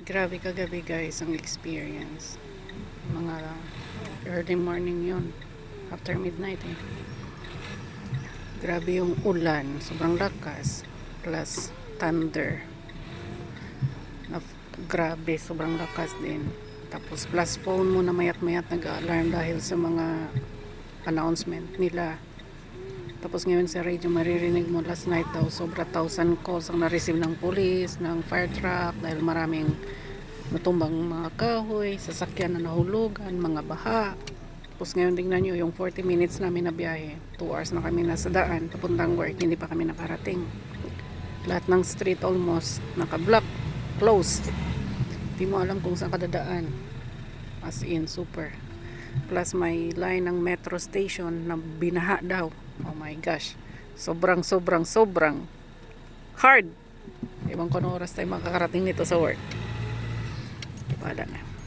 Grabe kagabi guys ang experience. Mga early morning yun. After midnight eh. Grabe yung ulan. Sobrang lakas. Plus thunder. Grabe, sobrang lakas din. Tapos plus phone mo na mayat-mayat nag-alarm dahil sa mga announcement nila. Tapos ngayon sa radio maririnig mo last night daw sobra 1,000 calls ang na-receive ng police, ng fire truck dahil maraming natumbang mga kahoy, sasakyan na nahulugan, mga baha. Tapos ngayon tingnan nyo yung 40 minutes namin na biyahe, 2 hours na kami nasa daan papuntang work, hindi pa kami nakarating. Lahat ng street almost naka-block, closed. Hindi mo alam kung saan kadadaan, as in super. Plus may line ng metro station na binaha daw. Oh my gosh, sobrang hard. Ibang kung oras tayo makakarating nito sa work. Wala na.